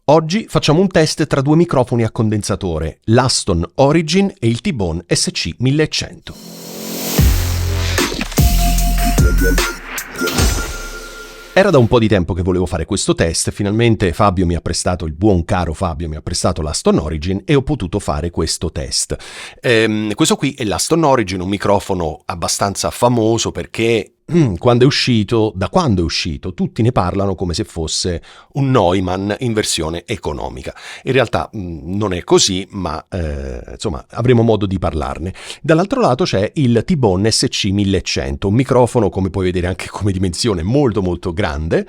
Oggi facciamo un test tra due microfoni a condensatore, l'Aston Origin e il T-Bone SC1100. Era da un po' di tempo che volevo fare questo test, finalmente il buon caro Fabio mi ha prestato l'Aston Origin e ho potuto fare questo test. Questo qui è l'Aston Origin, un microfono abbastanza famoso perché da quando è uscito, tutti ne parlano come se fosse un Neumann in versione economica. In realtà non è così, ma insomma avremo modo di parlarne. Dall'altro lato c'è il T-Bone SC1100, un microfono, come puoi vedere anche come dimensione, molto molto grande,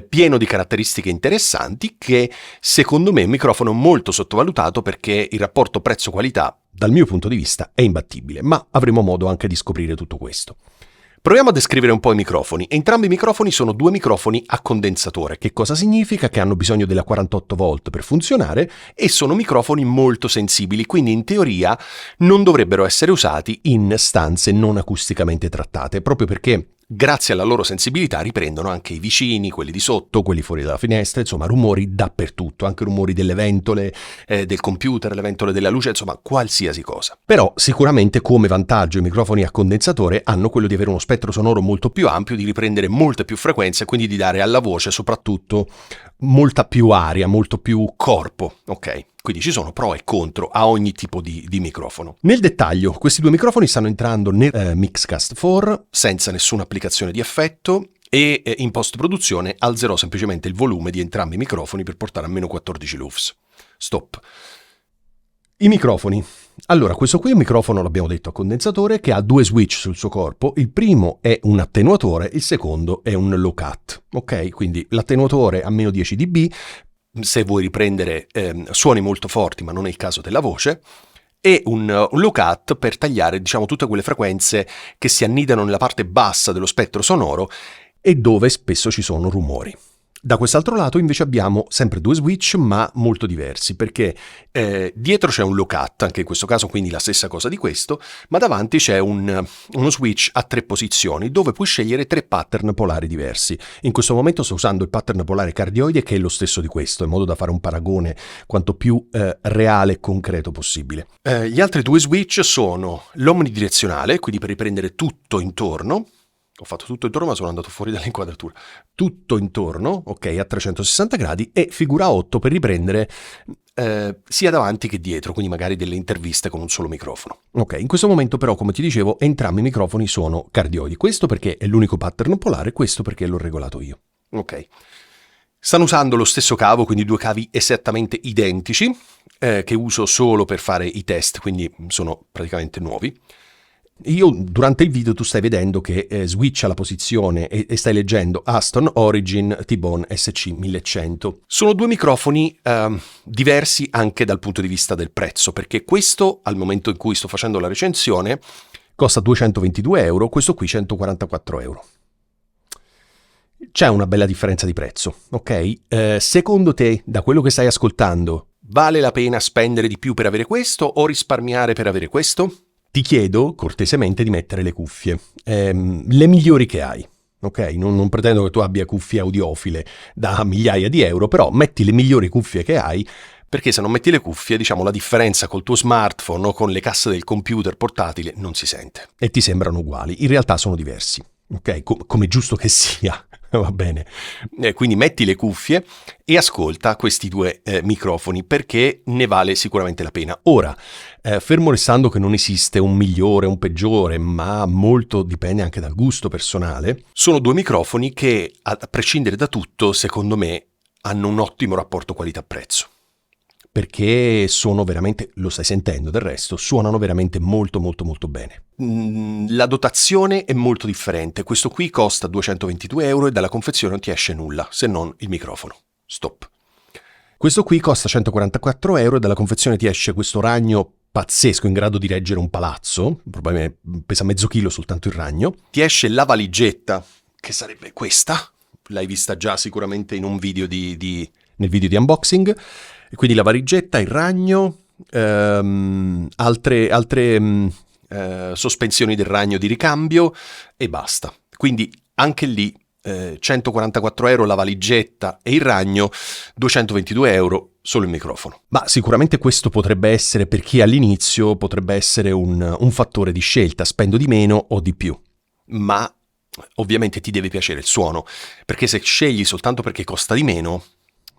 pieno di caratteristiche interessanti, che secondo me è un microfono molto sottovalutato perché il rapporto prezzo-qualità, dal mio punto di vista, è imbattibile, ma avremo modo anche di scoprire tutto questo. Proviamo a descrivere un po' i microfoni. Entrambi i microfoni sono due microfoni a condensatore. Che cosa significa? Che hanno bisogno della 48 volt per funzionare e sono microfoni molto sensibili, quindi in teoria non dovrebbero essere usati in stanze non acusticamente trattate, proprio perché grazie alla loro sensibilità riprendono anche i vicini, quelli di sotto, quelli fuori dalla finestra, insomma rumori dappertutto, anche rumori delle ventole del computer, le ventole della luce, insomma qualsiasi cosa. Però sicuramente come vantaggio i microfoni a condensatore hanno quello di avere uno spettro sonoro molto più ampio, di riprendere molte più frequenze e quindi di dare alla voce soprattutto molta più aria, molto più corpo, ok? Quindi ci sono pro e contro a ogni tipo di microfono. Nel dettaglio, questi due microfoni stanno entrando nel Mixcast 4 senza nessuna applicazione di effetto e in post-produzione alzerò semplicemente il volume di entrambi i microfoni per portare a meno 14 lufs. Stop. I microfoni. Allora, questo qui è un microfono, l'abbiamo detto, a condensatore che ha due switch sul suo corpo. Il primo è un attenuatore, il secondo è un low cut. Ok? Quindi l'attenuatore a meno 10 dB, se vuoi riprendere suoni molto forti, ma non è il caso della voce, e un low cut per tagliare, diciamo, tutte quelle frequenze che si annidano nella parte bassa dello spettro sonoro e dove spesso ci sono rumori. Da quest'altro lato invece abbiamo sempre due switch ma molto diversi perché dietro c'è un low cut, anche in questo caso quindi la stessa cosa di questo, ma davanti c'è uno switch a 3 posizioni dove puoi scegliere 3 pattern polari diversi. In questo momento sto usando il pattern polare cardioide che è lo stesso di questo, in modo da fare un paragone quanto più reale e concreto possibile. Gli altri 2 switch sono l'omnidirezionale, quindi per riprendere tutto intorno. Ho fatto tutto intorno ma sono andato fuori dall'inquadratura. Tutto intorno, ok, a 360 gradi e figura 8 per riprendere sia davanti che dietro, quindi magari delle interviste con un solo microfono. Ok, in questo momento però, come ti dicevo, entrambi i microfoni sono cardioidi. Questo perché è l'unico pattern polare, questo perché l'ho regolato io. Ok. Stanno usando lo stesso cavo, quindi 2 cavi esattamente identici, che uso solo per fare i test, quindi sono praticamente nuovi. Io durante il video tu stai vedendo che switcha la posizione e stai leggendo Aston Origin T-Bone SC1100. Sono due microfoni diversi anche dal punto di vista del prezzo, perché questo al momento in cui sto facendo la recensione costa 222 euro, questo qui 144 euro. C'è una bella differenza di prezzo, ok? Secondo te, da quello che stai ascoltando, vale la pena spendere di più per avere questo o risparmiare per avere questo? Ti chiedo cortesemente di mettere le cuffie, le migliori che hai, ok? Non pretendo che tu abbia cuffie audiofile da migliaia di euro, però metti le migliori cuffie che hai, perché se non metti le cuffie, diciamo, la differenza col tuo smartphone o con le casse del computer portatile non si sente e ti sembrano uguali. In realtà sono diversi, ok? Come è giusto che sia. Va bene, quindi metti le cuffie e ascolta questi due microfoni perché ne vale sicuramente la pena. Ora, fermo restando che non esiste un migliore o un peggiore, ma molto dipende anche dal gusto personale, sono due microfoni che, a prescindere da tutto, secondo me, hanno un ottimo rapporto qualità-prezzo. Perché sono veramente, lo stai sentendo del resto, suonano veramente molto molto molto bene. La dotazione è molto differente, questo qui costa 222 euro e dalla confezione non ti esce nulla, se non il microfono. Stop. Questo qui costa 144 euro e dalla confezione ti esce questo ragno pazzesco in grado di reggere un palazzo, probabilmente pesa mezzo chilo soltanto il ragno. Ti esce la valigetta, che sarebbe questa, l'hai vista già sicuramente in un video nel video di unboxing. Quindi la valigetta, il ragno, altre sospensioni del ragno di ricambio e basta. Quindi anche lì 144 euro la valigetta e il ragno, 222 euro solo il microfono. Ma sicuramente questo potrebbe essere, per chi è all'inizio, potrebbe essere un fattore di scelta, spendo di meno o di più. Ma ovviamente ti deve piacere il suono, perché se scegli soltanto perché costa di meno,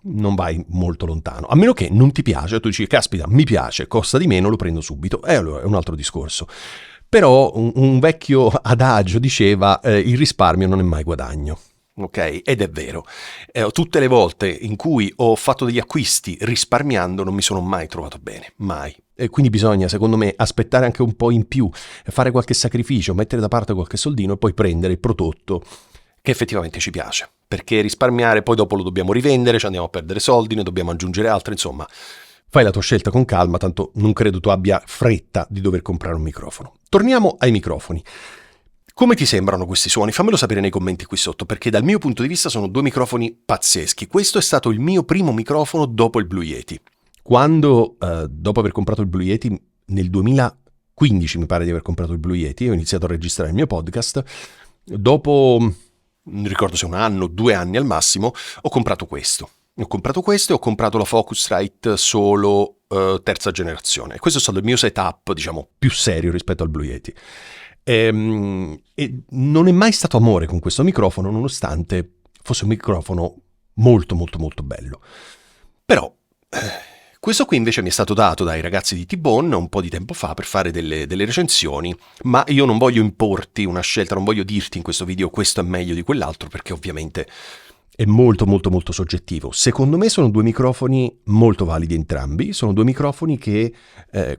non vai molto lontano. A meno che non ti piace, tu dici, caspita, mi piace, costa di meno, lo prendo subito. E allora è un altro discorso. Però un vecchio adagio diceva, il risparmio non è mai guadagno. Ok? Ed è vero. Tutte le volte in cui ho fatto degli acquisti risparmiando non mi sono mai trovato bene, mai. E quindi bisogna, secondo me, aspettare anche un po' in più, fare qualche sacrificio, mettere da parte qualche soldino e poi prendere il prodotto che effettivamente ci piace. Perché risparmiare poi dopo lo dobbiamo rivendere, ci andiamo a perdere soldi, ne dobbiamo aggiungere altri, insomma. Fai la tua scelta con calma, tanto non credo tu abbia fretta di dover comprare un microfono. Torniamo ai microfoni. Come ti sembrano questi suoni? Fammelo sapere nei commenti qui sotto, perché dal mio punto di vista sono due microfoni pazzeschi. Questo è stato il mio primo microfono dopo il Blue Yeti. Quando, dopo aver comprato il Blue Yeti, nel 2015 mi pare di aver comprato il Blue Yeti, ho iniziato a registrare il mio podcast, dopo, non ricordo se 1 anno, 2 anni al massimo, ho comprato questo. Ho comprato la Focusrite solo terza generazione. E questo è stato il mio setup, diciamo, più serio rispetto al Blue Yeti. E non è mai stato amore con questo microfono, nonostante fosse un microfono molto molto molto bello. Però questo qui invece mi è stato dato dai ragazzi di T-Bone un po' di tempo fa per fare delle recensioni, ma io non voglio importi una scelta, non voglio dirti in questo video questo è meglio di quell'altro, perché ovviamente è molto molto molto soggettivo. Secondo me sono due microfoni molto validi entrambi, sono due microfoni che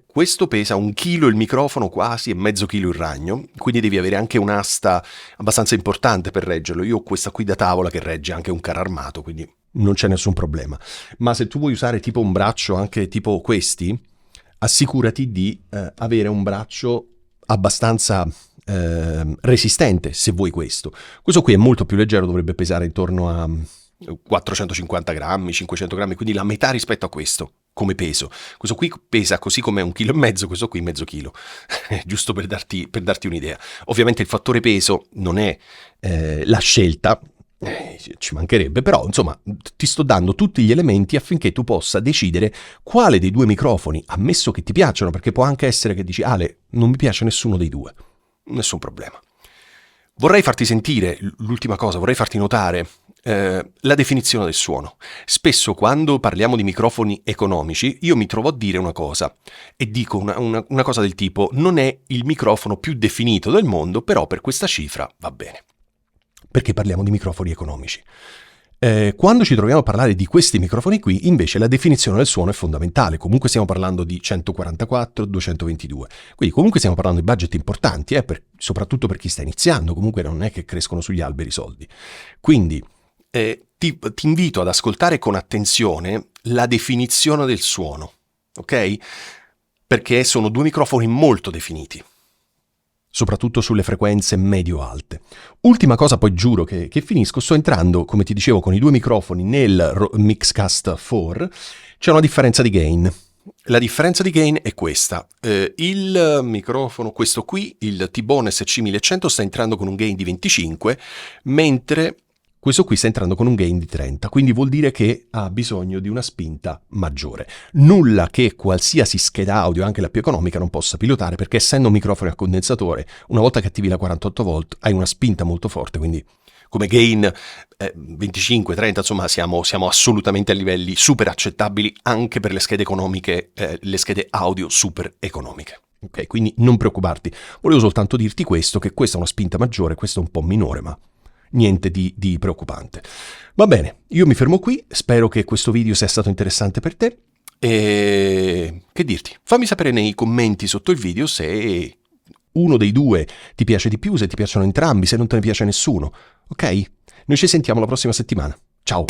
questo pesa 1 chilo il microfono quasi e mezzo chilo il ragno, quindi devi avere anche un'asta abbastanza importante per reggerlo. Io ho questa qui da tavola che regge anche un carro armato, quindi non c'è nessun problema. Ma se tu vuoi usare tipo un braccio anche tipo questi, assicurati di avere un braccio abbastanza resistente, se vuoi questo. Questo qui è molto più leggero, dovrebbe pesare intorno a 450 grammi, 500 grammi, quindi la metà rispetto a questo come peso. Questo qui pesa così come 1,5 kg, questo qui mezzo chilo, giusto per darti un'idea. Ovviamente il fattore peso non è la scelta, ci mancherebbe, però insomma ti sto dando tutti gli elementi affinché tu possa decidere quale dei due microfoni, ammesso che ti piacciono, perché può anche essere che dici Ale, non mi piace nessuno dei due. Nessun problema. Vorrei farti sentire, l'ultima cosa, vorrei farti notare la definizione del suono. Spesso quando parliamo di microfoni economici io mi trovo a dire una cosa e dico una cosa del tipo non è il microfono più definito del mondo, però per questa cifra va bene. Perché parliamo di microfoni economici. Quando ci troviamo a parlare di questi microfoni qui, invece la definizione del suono è fondamentale. Comunque stiamo parlando di 144, 222. Quindi comunque stiamo parlando di budget importanti, soprattutto per chi sta iniziando. Comunque non è che crescono sugli alberi i soldi. Quindi ti invito ad ascoltare con attenzione la definizione del suono, ok? Perché sono due microfoni molto definiti, soprattutto sulle frequenze medio-alte. Ultima cosa, poi giuro che finisco, sto entrando, come ti dicevo, con i due microfoni nel Mixcast 4, c'è una differenza di gain. La differenza di gain è questa, il microfono, questo qui, il T-Bone SC1100 sta entrando con un gain di 25, mentre questo qui sta entrando con un gain di 30, quindi vuol dire che ha bisogno di una spinta maggiore. Nulla che qualsiasi scheda audio, anche la più economica, non possa pilotare, perché essendo un microfono a condensatore, una volta che attivi la 48 volt hai una spinta molto forte, quindi come gain 25, 30, insomma siamo assolutamente a livelli super accettabili anche per le schede economiche, le schede audio super economiche. Ok, quindi non preoccuparti. Volevo soltanto dirti questo, che questa è una spinta maggiore, questa è un po' minore, ma niente di preoccupante. Va bene, io mi fermo qui, spero che questo video sia stato interessante per te e che dirti? Fammi sapere nei commenti sotto il video se uno dei due ti piace di più, se ti piacciono entrambi, se non te ne piace nessuno, ok? Noi ci sentiamo la prossima settimana. Ciao!